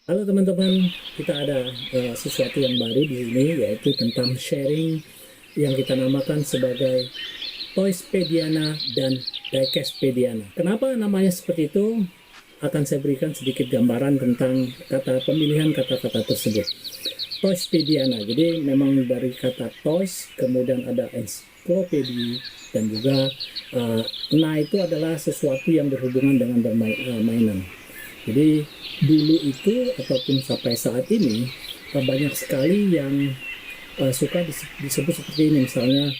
Halo teman-teman, kita ada sesuatu yang baru di sini, yaitu tentang sharing yang kita namakan sebagai Toyspediana dan Diecastpediana. Kenapa namanya seperti itu? Akan saya berikan sedikit gambaran tentang pemilihan kata-kata tersebut. Toyspediana, jadi memang dari kata toys, kemudian ada ensiklopedia, dan juga nah itu adalah sesuatu yang berhubungan dengan bermainan. Jadi dulu itu ataupun sampai saat ini banyak sekali yang suka disebut seperti ini, misalnya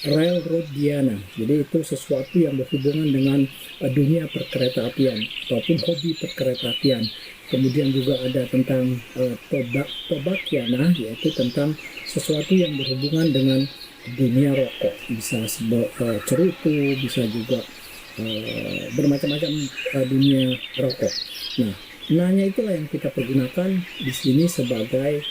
railroadiana. Jadi itu sesuatu yang berhubungan dengan dunia perkereta-apian ataupun hobi perkereta-apian. Kemudian juga ada tentang tobakiana, yaitu tentang sesuatu yang berhubungan dengan dunia rokok, bisa cerutu, bisa juga bermacam-macam dunia rokok. Nah, nanya itulah yang kita pergunakan di sini sebagai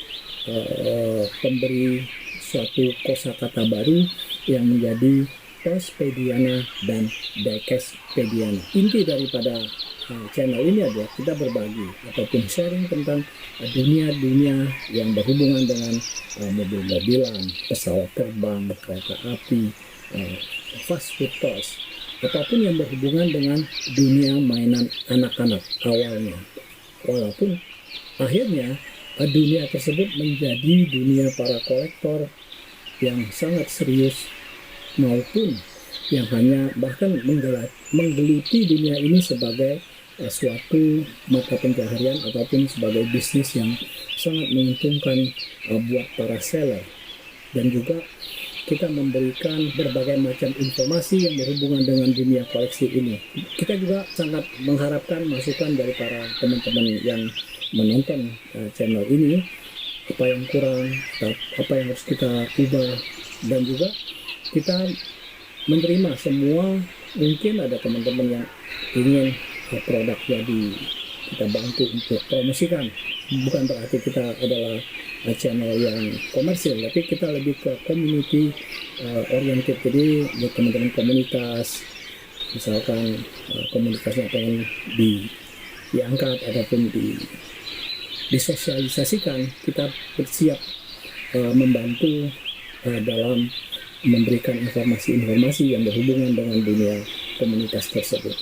pemberi suatu kosakata baru yang menjadi Toyspediana dan Diecastpediana. Inti daripada channel ini adalah kita berbagi ataupun sharing tentang dunia-dunia yang berhubungan dengan mobil-mobilan, pesawat terbang, kereta api, fast food toys, apapun yang berhubungan dengan dunia mainan anak-anak awalnya. Walaupun akhirnya dunia tersebut menjadi dunia para kolektor yang sangat serius maupun yang hanya bahkan menggeluti dunia ini sebagai suatu mata pencaharian ataupun sebagai bisnis yang sangat menguntungkan buat para seller. Dan juga kita memberikan berbagai macam informasi yang berhubungan dengan dunia koleksi ini. Kita juga sangat mengharapkan masukan dari para teman-teman yang menonton channel ini, apa yang kurang, apa yang harus kita ubah, dan juga kita menerima semua. Mungkin ada teman-teman yang ingin produknya kita bantu untuk promosikan. Bukan berarti kita adalah channel yang komersil, tapi kita lebih ke community oriented. Jadi buat teman-teman komunitas, misalkan komunitasnya pengen diangkat ataupun disosialisasikan, kita bersiap membantu dalam memberikan informasi-informasi yang berhubungan dengan dunia komunitas tersebut.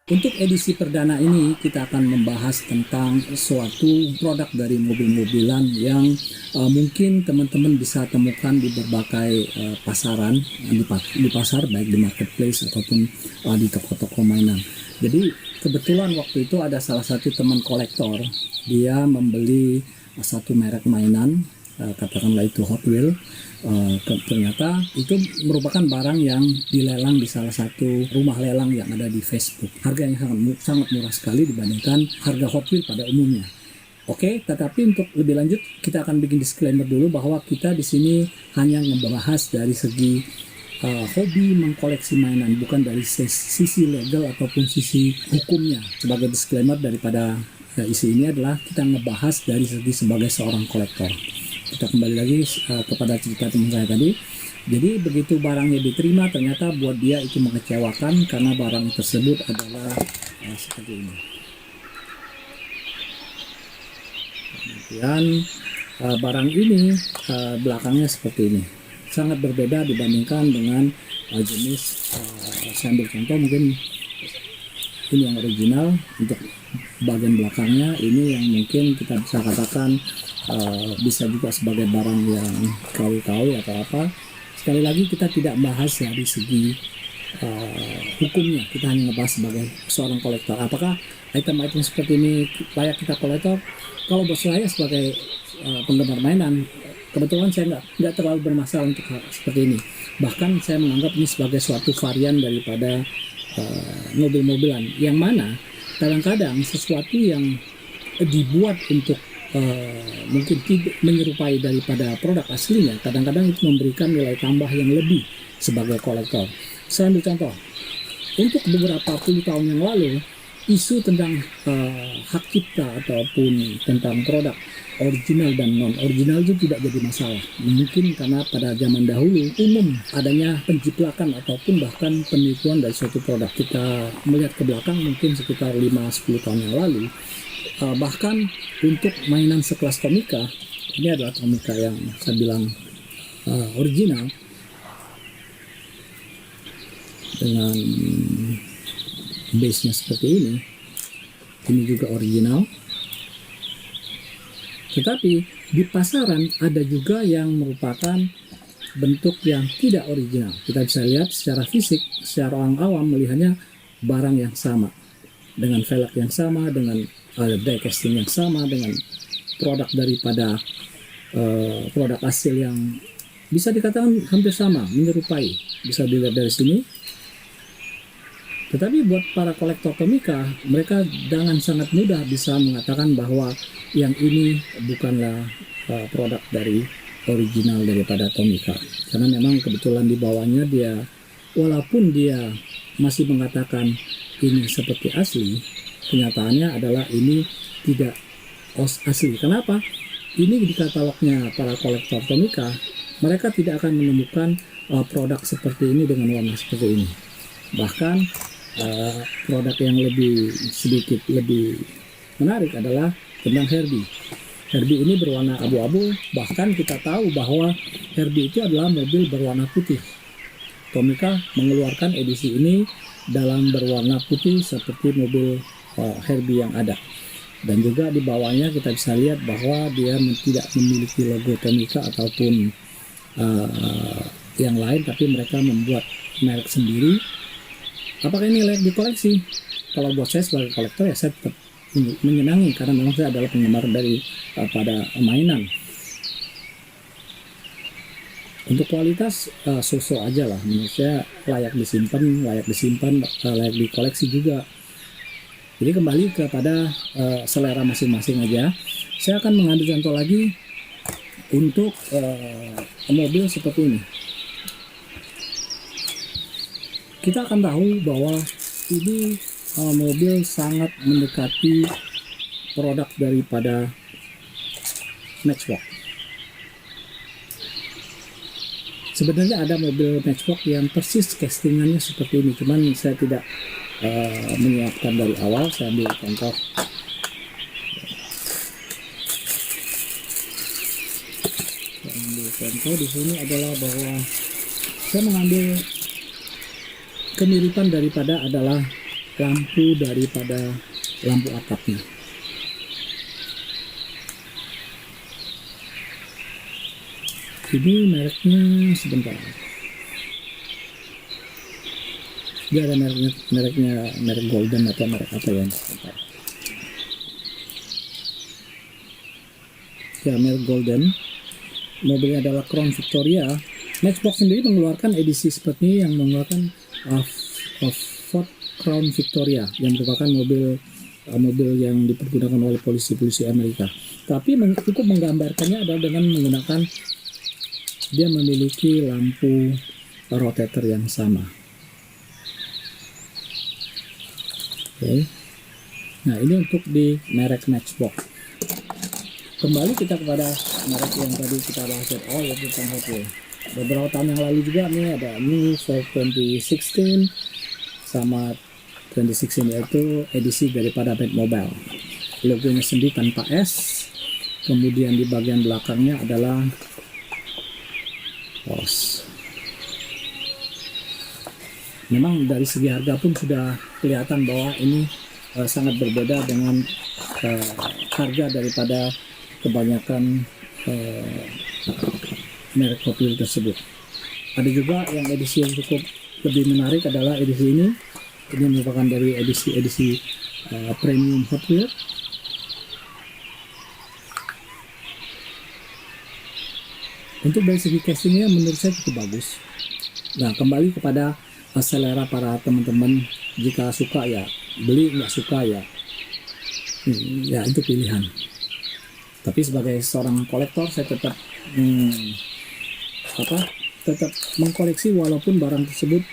Untuk edisi perdana ini kita akan membahas tentang suatu produk dari mobil-mobilan yang mungkin teman-teman bisa temukan di berbagai pasaran, di pasar, baik di marketplace ataupun di toko-toko mainan. Jadi kebetulan waktu itu ada salah satu teman kolektor, dia membeli satu merek mainan, katakanlah itu Hot Wheels. Ternyata itu merupakan barang yang dilelang di salah satu rumah lelang yang ada di Facebook. Harganya sangat murah sekali dibandingkan harga Hot Wheels pada umumnya. Oke, tetapi untuk lebih lanjut kita akan bikin disclaimer dulu bahwa kita di sini hanya membahas dari segi hobi mengkoleksi mainan, bukan dari sisi legal ataupun sisi hukumnya. Sebagai disclaimer daripada isi ini adalah kita ngebahas dari segi sebagai seorang kolektor. Kita kembali lagi kepada cerita teman saya tadi. Jadi begitu barangnya diterima, ternyata buat dia itu mengecewakan karena barang tersebut adalah seperti ini. Kemudian barang ini belakangnya seperti ini, sangat berbeda dibandingkan dengan jenis. Saya ambil contoh, mungkin ini yang original. Untuk bagian belakangnya ini yang mungkin kita bisa katakan bisa juga sebagai barang yang KW-KW atau apa. Sekali lagi kita tidak bahas dari segi hukumnya, kita hanya ngebahas sebagai seorang kolektor. Apakah item-item seperti ini layak kita kolektor? Kalau buat saya sebagai penggemar mainan, kebetulan saya nggak terlalu bermasalah untuk hal seperti ini. Bahkan saya menganggap ini sebagai suatu varian daripada mobil-mobilan, yang mana kadang-kadang sesuatu yang dibuat untuk mungkin tidak menyerupai daripada produk aslinya, kadang-kadang itu memberikan nilai tambah yang lebih sebagai kolektor. Saya ambil contoh, untuk beberapa puluh tahun yang lalu isu tentang hak cipta ataupun tentang produk original dan non original itu tidak jadi masalah. Mungkin karena pada zaman dahulu umum adanya penjiplakan ataupun bahkan penipuan dari suatu produk. Kita melihat ke belakang mungkin sekitar 5-10 tahun yang lalu, bahkan untuk mainan sekelas Tomica, ini adalah Tomica yang saya bilang original dengan base-nya seperti ini juga original. Tetapi di pasaran ada juga yang merupakan bentuk yang tidak original. Kita bisa lihat secara fisik, secara orang awam melihatnya barang yang sama, dengan velg yang sama, dengan die casting yang sama, dengan produk daripada produk hasil yang bisa dikatakan hampir sama, menyerupai. Bisa dilihat dari sini. Tetapi buat para kolektor Tomica, mereka dengan sangat mudah bisa mengatakan bahwa yang ini bukanlah produk dari original daripada Tomica. Karena memang kebetulan di bawahnya dia, walaupun dia masih mengatakan ini seperti asli, kenyataannya adalah ini tidak asli. Kenapa? Ini di katalognya para kolektor Tomica, mereka tidak akan menemukan produk seperti ini dengan warna seperti ini. Bahkan produk yang sedikit lebih menarik adalah tentang Herbie. Herbie ini berwarna abu-abu, bahkan kita tahu bahwa Herbie itu adalah mobil berwarna putih. Tomica mengeluarkan edisi ini dalam berwarna putih seperti mobil Herbie yang ada. Dan juga di bawahnya kita bisa lihat bahwa dia tidak memiliki logo Tomica ataupun yang lain, tapi mereka membuat merek sendiri. Apakah ini layak dikoleksi? Kalau buat saya sebagai kolektor ya saya tetap menyenangi, karena memang saya adalah penggemar dari pada mainan. Untuk kualitas so-so aja lah, menurut saya layak disimpan, layak dikoleksi juga. Jadi kembali kepada selera masing-masing aja. Saya akan mengambil contoh lagi untuk mobil seperti ini. Kita akan tahu bahwa ini mobil sangat mendekati produk daripada Matchbox. Sebenarnya ada mobil Matchbox yang persis castingannya seperti ini, cuman saya tidak menyiapkan dari awal. Saya ambil contoh. Di sini adalah bahwa saya mengambil kemiripan daripada adalah lampu daripada lampu atapnya. Ini mereknya sebentar. Dia ada merek Golden atau merek apa ya? Ya, merek Golden. Mobilnya adalah Crown Victoria. Matchbox sendiri mengeluarkan edisi seperti ini yang mengeluarkan Ford Crown Victoria yang merupakan mobil yang dipergunakan oleh polisi Amerika. Tapi cukup menggambarkannya adalah dengan menggunakan dia memiliki lampu rotator yang sama. Oke. Nah, ini untuk di merek Matchbox. Kembali kita kepada merek yang tadi kita bahas yaitu Hot Wheels. Beberapa tahun yang lalu juga nih ada New for 2016 sama 2016, yaitu edisi daripada Batmobile. Logonya sendiri tanpa S, kemudian di bagian belakangnya adalah ROS. Memang dari segi harga pun sudah kelihatan bahwa ini sangat berbeda dengan harga daripada kebanyakan merek Hot Wheels tersebut. Ada juga yang edisi yang cukup lebih menarik adalah edisi ini. Ini merupakan dari edisi premium Hot Wheels. Untuk dari segi casingnya menurut saya cukup bagus. Nah, kembali kepada selera para teman-teman. Jika suka ya beli, nggak suka ya itu pilihan. Tapi sebagai seorang kolektor saya tetap tetap mengkoleksi walaupun barang tersebut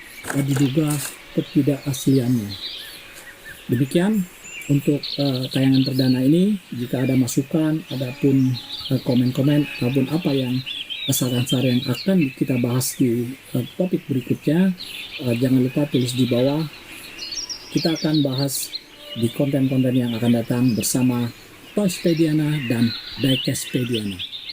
diduga ketidakasliannya. Demikian untuk tayangan perdana ini. Jika ada masukan, adapun komen-komen ataupun apa yang saran-saran yang akan kita bahas di topik berikutnya, jangan lupa tulis di bawah. Kita akan bahas di konten-konten yang akan datang bersama Toyspediana dan Diecastpediana.